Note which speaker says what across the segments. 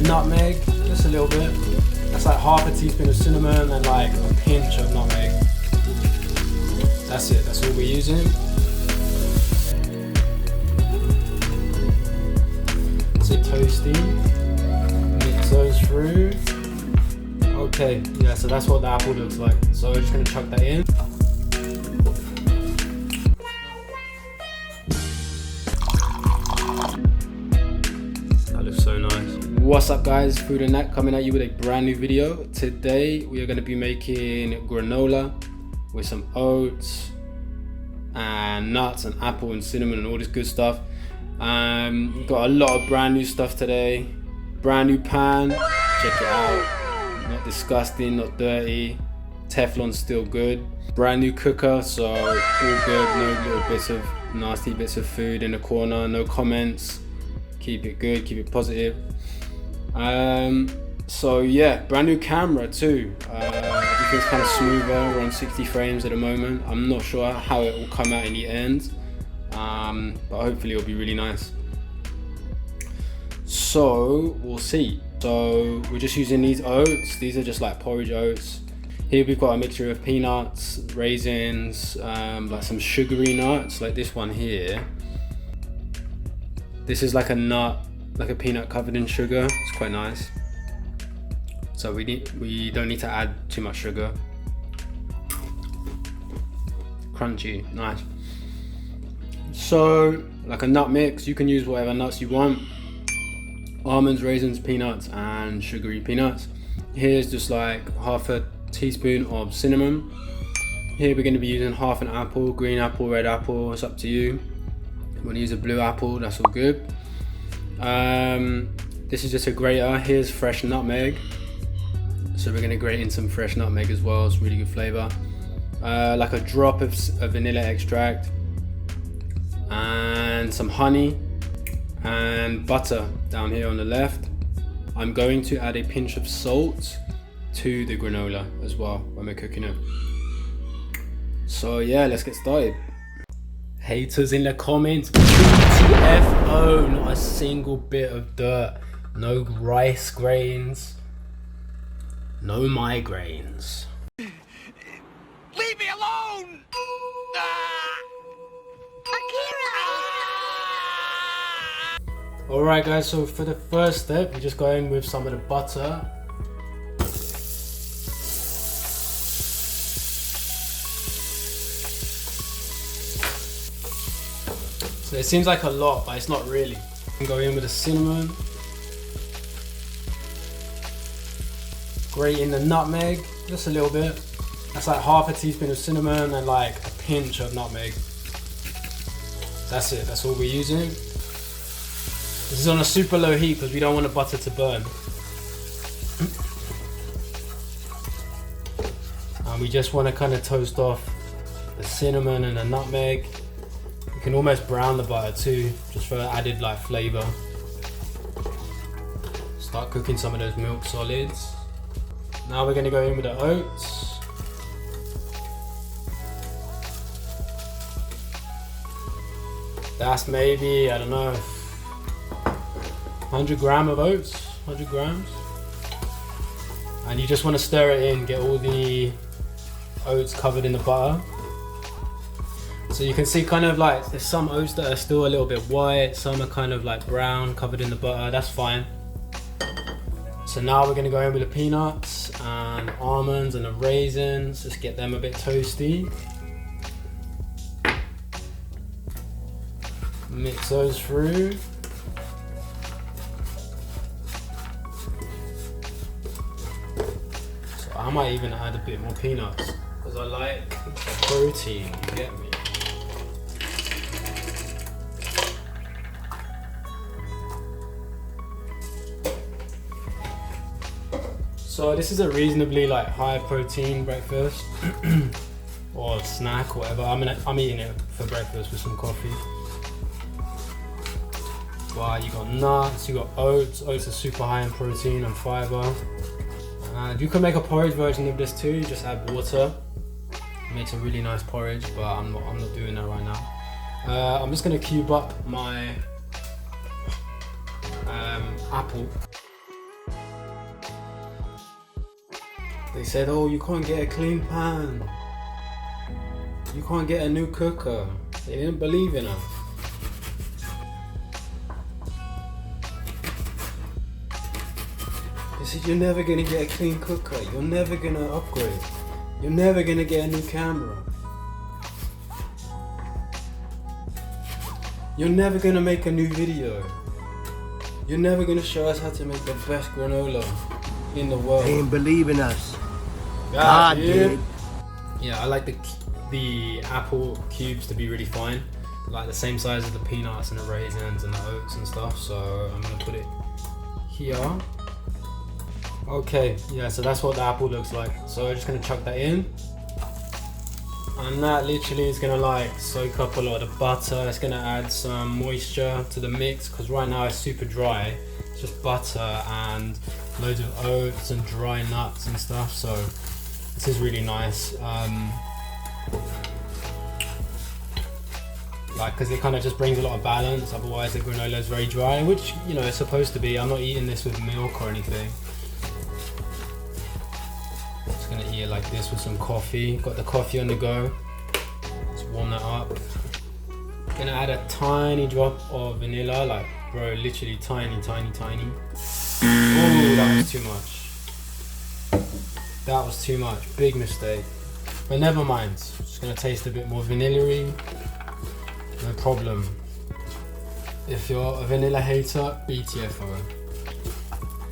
Speaker 1: nutmeg, just a little bit. That's like half a teaspoon of cinnamon and like a pinch of nutmeg. That's it, that's all we're using. It's a toasty. Mix those through. Okay, yeah, so that's what the apple looks like. So we're just gonna chuck that in. That looks so nice. What's up guys, Food and Nat coming at you with a brand new video. Today we are gonna be making granola with some oats and nuts and apple and cinnamon and all this good stuff. We've got a lot of brand new stuff today. Brand new pan, check it out. Not disgusting, not dirty. Teflon's still good. Brand new cooker, so all good. No little bits of nasty bits of food in the corner. No comments. Keep it good, keep it positive. So yeah, brand new camera too. Everything's kind of smoother. We're on 60 frames at the moment. I'm not sure how it will come out in the end, but hopefully it'll be really nice. So we'll see. So we're just using these oats. These are just like porridge oats. Here we've got a mixture of peanuts, raisins, like some sugary nuts, like this one here. This is like a nut, like a peanut covered in sugar. It's quite nice. So we don't need to add too much sugar. Crunchy, nice. So like a nut mix, you can use whatever nuts you want. Almonds, raisins, peanuts, and sugary peanuts. Here's just like half a teaspoon of cinnamon. Here we're going to be using half an apple, green apple, red apple, it's up to you. If you want to use a blue apple, that's all good. This is just a grater. Here's fresh nutmeg. So we're going to grate in some fresh nutmeg as well, it's really good flavour. Like a drop of vanilla extract, and some honey, and butter down here on the left. I'm going to add a pinch of salt to the granola as well when we're cooking it. So yeah, let's get started. Haters in the comments, GTFO, not a single bit of dirt, no rice grains, no migraines.
Speaker 2: Leave me alone!
Speaker 1: Alright guys, so for the first step, we just go in with some of the butter. So it seems like a lot, but it's not really. Go in with the cinnamon. Grate in the nutmeg, just a little bit. That's like half a teaspoon of cinnamon and like a pinch of nutmeg. That's it, that's all we're using. This is on a super low heat because we don't want the butter to burn. And we just want to kind of toast off the cinnamon and the nutmeg. You can almost brown the butter too, just for added like flavour. Start cooking some of those milk solids. Now we're going to go in with the oats. That's maybe, I don't know, 100 grams of oats, 100 grams. And you just want to stir it in, get all the oats covered in the butter. So you can see kind of like, there's some oats that are still a little bit white, some are kind of like brown, covered in the butter, that's fine. So now we're going to go in with the peanuts and almonds and the raisins, just get them a bit toasty. Mix those through. So I might even add a bit more peanuts because I like protein, you get me? So this is a reasonably like high protein breakfast or snack or whatever. I'm eating it for breakfast with some coffee. Wow, you got nuts, you got oats. Oats are super high in protein and fiber. You can make a porridge version of this too. You just add water. It makes a really nice porridge, but I'm not doing that right now. I'm just gonna cube up my apple. They said, oh, you can't get a clean pan. You can't get a new cooker. They didn't believe in us. They said, you're never gonna get a clean cooker. You're never gonna upgrade. You're never gonna get a new camera. You're never gonna make a new video. You're never gonna show us how to make the best granola in the world.
Speaker 3: They didn't believe in us.
Speaker 1: God did. Yeah, I like the apple cubes to be really fine, like the same size as the peanuts and the raisins and the oats and stuff. So I'm gonna put it here. Okay, yeah, so that's what the apple looks like. So I'm just gonna chuck that in. And that literally is gonna like soak up a lot of the butter. It's gonna add some moisture to the mix because right now it's super dry. It's just butter and loads of oats and dry nuts and stuff. So this is really nice. Like, because it kind of just brings a lot of balance. Otherwise the granola is very dry, which, you know, it's supposed to be. I'm not eating this with milk or anything. Just gonna eat it like this with some coffee. Got the coffee on the go. Let's warm that up. Gonna add a tiny drop of vanilla, like, bro, literally tiny, tiny, tiny. Oh, that was too much. That was too much. Big mistake. But never mind. Just gonna taste a bit more vanilla-y. No problem. If you're a vanilla hater, BTFO.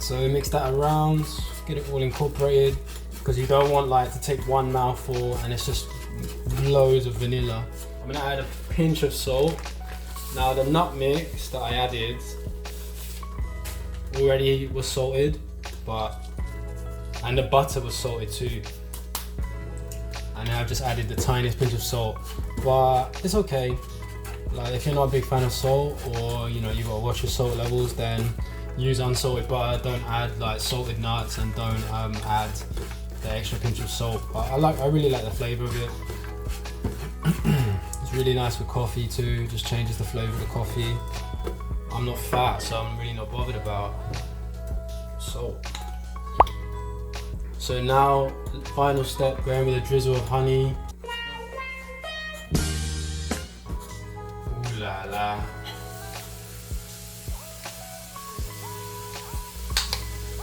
Speaker 1: So mix that around, get it all incorporated, because you don't want like to take one mouthful and it's just loads of vanilla. I'm gonna add a pinch of salt. Now the nut mix that I added already was salted, and the butter was salted too. And I've just added the tiniest pinch of salt, but it's okay. Like, if you're not a big fan of salt, or you know, you gotta watch your salt levels, then use unsalted butter. Don't add like salted nuts, and don't add the extra pinch of salt. But I really like the flavor of it. It's really nice with coffee too. Just changes the flavor of the coffee. I'm not fat, so I'm really not bothered about salt. So now, final step, going with a drizzle of honey. Ooh la la.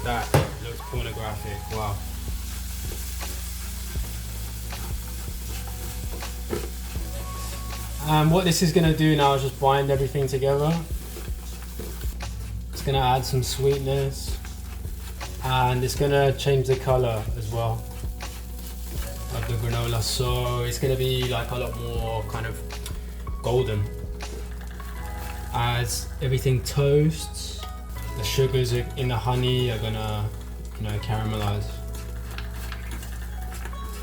Speaker 1: That looks pornographic, wow. And what this is going to do now is just bind everything together. It's going to add some sweetness, and it's going to change the color as well of the granola. So it's going to be like a lot more kind of golden. As everything toasts, the sugars in the honey are going to, you know, caramelize.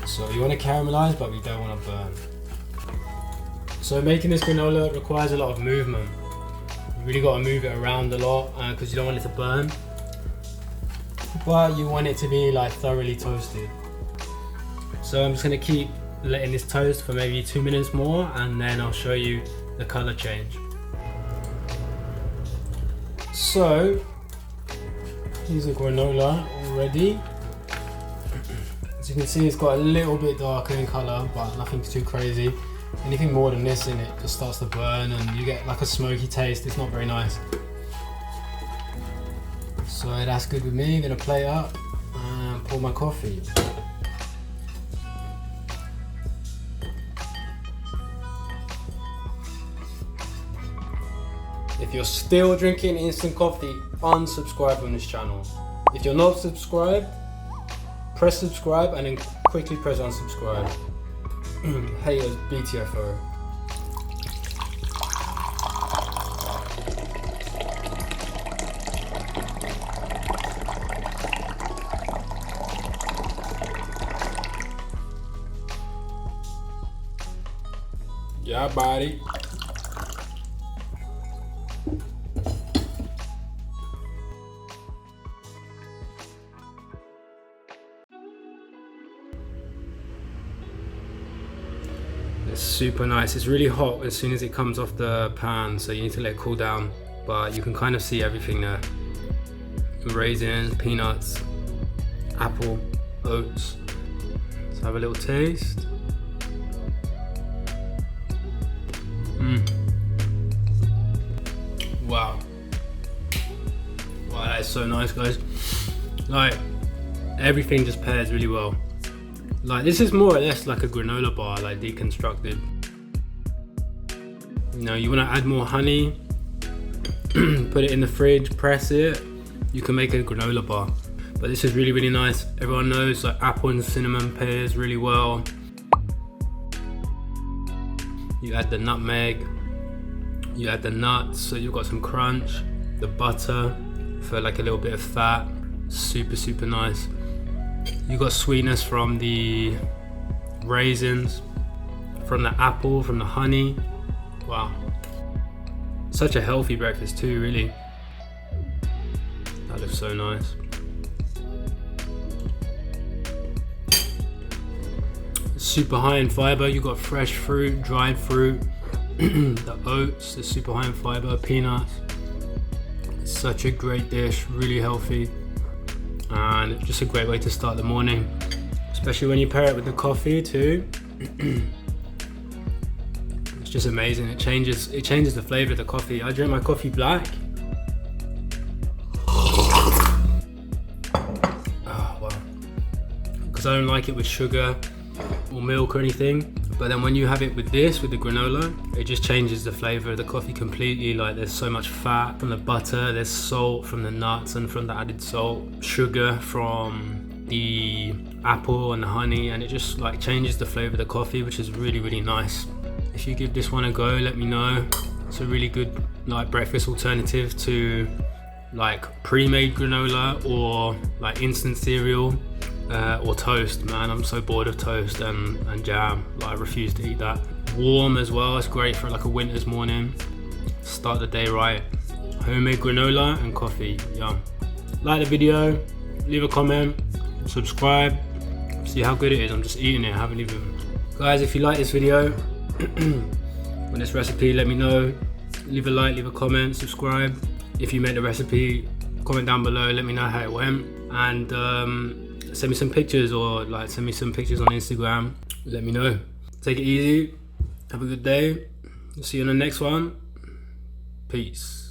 Speaker 1: So you want to caramelize, but we don't want to burn. So making this granola requires a lot of movement. You really got to move it around a lot because you don't want it to burn, but you want it to be like thoroughly toasted. So I'm just going to keep letting this toast for maybe 2 minutes more, and then I'll show you the color change. So here's the granola already. As you can see, it's got a little bit darker in color, but nothing too crazy. Anything more than this in it just starts to burn and you get like a smoky taste. It's not very nice. So that's good with me. I'm gonna plate up and pour my coffee. If you're still drinking instant coffee, unsubscribe from this channel. If you're not subscribed, press subscribe and then quickly press unsubscribe. Haters, BTFO. Yeah, buddy. It's super nice. It's really hot as soon as it comes off the pan, so you need to let it cool down, but you can kind of see everything there. Raisins, peanuts, apple, oats. Let's have a little taste. Wow. Wow, that is so nice, guys. Like, everything just pairs really well. Like, this is more or less like a granola bar, like deconstructed. You know, you want to add more honey, put it in the fridge, press it, you can make a granola bar. But this is really, really nice. Everyone knows like apple and cinnamon pairs really well. You add the nutmeg, you add the nuts, so you've got some crunch, the butter for like a little bit of fat. Super, super nice. You got sweetness from the raisins, from the apple, from the honey. Wow. Such a healthy breakfast too, really. That looks so nice. Super high in fiber. You got fresh fruit, dried fruit, the oats, the super high in fiber, peanuts. Such a great dish, really healthy, and just a great way to start the morning, especially when you pair it with the coffee too. It's just amazing. It changes the flavor of the coffee. I drink my coffee black. Oh wow, because I don't like it with sugar or milk or anything. But then when you have it with this, with the granola, it just changes the flavor of the coffee completely. Like, there's so much fat from the butter, there's salt from the nuts and from the added salt, sugar from the apple and the honey, and it just like changes the flavor of the coffee, which is really, really nice. If you give this one a go, let me know. It's a really good like breakfast alternative to like pre-made granola or like instant cereal. Or toast, man. I'm so bored of toast and jam. Like, I refuse to eat that. Warm as well. It's great for like a winter's morning. Start the day right. Homemade granola and coffee. Yum. Like the video, leave a comment, subscribe. See how good it is. I'm just eating it. I haven't even. Guys, if you like this video, on this recipe, let me know. Leave a like, leave a comment, subscribe. If you made the recipe, comment down below. Let me know how it went. And send me some pictures, or like send me some pictures on Instagram. Let me know. Take it easy. Have a good day. See you on the next one. Peace.